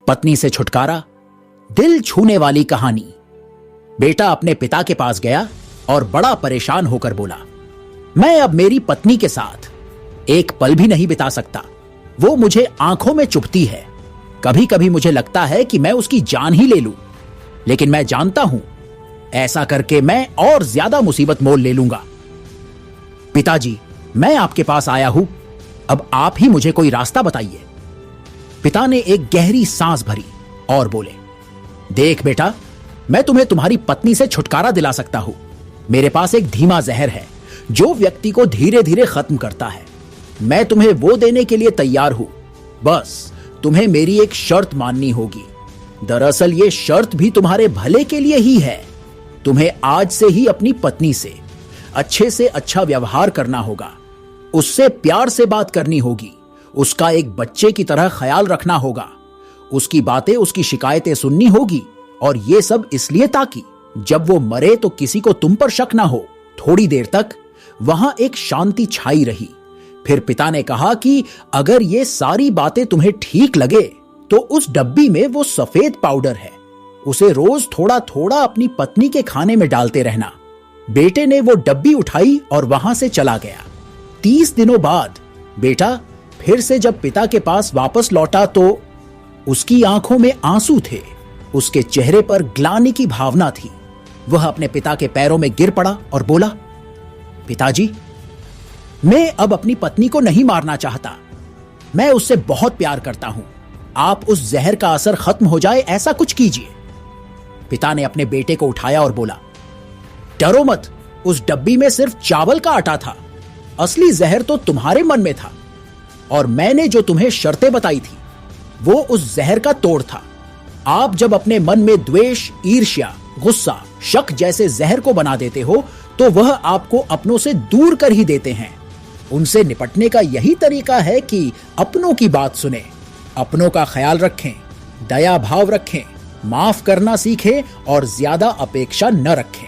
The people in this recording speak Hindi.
पत्नी से छुटकारा, दिल छूने वाली कहानी। बेटा अपने पिता के पास गया और बड़ा परेशान होकर बोला, मैं अब मेरी पत्नी के साथ एक पल भी नहीं बिता सकता। वो मुझे आंखों में चुभती है। कभी कभी मुझे लगता है कि मैं उसकी जान ही ले लूं, लेकिन मैं जानता हूं ऐसा करके मैं और ज्यादा मुसीबत मोल ले लूंगा। पिताजी, मैं आपके पास आया हूं, अब आप ही मुझे कोई रास्ता बताइए। पिता ने एक गहरी सांस भरी और बोले, देख बेटा, मैं तुम्हें तुम्हारी पत्नी से छुटकारा दिला सकता हूं। मेरे पास एक धीमा जहर है जो व्यक्ति को धीरे धीरे खत्म करता है। मैं तुम्हें वो देने के लिए तैयार हूं, बस तुम्हें मेरी एक शर्त माननी होगी। दरअसल ये शर्त भी तुम्हारे भले के लिए ही है। तुम्हें आज से ही अपनी पत्नी से अच्छा व्यवहार करना होगा, उससे प्यार से बात करनी होगी, उसका एक बच्चे की तरह ख्याल रखना होगा, उसकी बातें, उसकी शिकायतें सुननी होगी। और ये सब इसलिए ताकि जब वो मरे तो किसी को तुम पर शक ना हो। थोड़ी देर तक वहां एक शांति छाई रही। फिर पिता ने कहा कि अगर ये सारी बातें तुम्हें ठीक लगे तो उस डब्बी में वो सफेद पाउडर है, उसे रोज थोड़ा थोड़ा अपनी पत्नी के खाने में डालते रहना। बेटे ने वो डब्बी उठाई और वहां से चला गया। 30 दिनों बाद बेटा फिर से जब पिता के पास वापस लौटा तो उसकी आंखों में आंसू थे, उसके चेहरे पर ग्लानि की भावना थी। वह अपने पिता के पैरों में गिर पड़ा और बोला, पिताजी, मैं अब अपनी पत्नी को नहीं मारना चाहता। मैं उससे बहुत प्यार करता हूं। आप उस जहर का असर खत्म हो जाए ऐसा कुछ कीजिए। पिता ने अपने बेटे को उठाया और बोला, डरो मत, उस डब्बी में सिर्फ चावल का आटा था। असली जहर तो तुम्हारे मन में था, और मैंने जो तुम्हें शर्तें बताई थी वो उस जहर का तोड़ था। आप जब अपने मन में द्वेष, ईर्ष्या, गुस्सा, शक जैसे जहर को बना देते हो तो वह आपको अपनों से दूर कर ही देते हैं। उनसे निपटने का यही तरीका है कि अपनों की बात सुने, अपनों का ख्याल रखें, दया भाव रखें, माफ करना सीखें और ज्यादा अपेक्षा न रखें।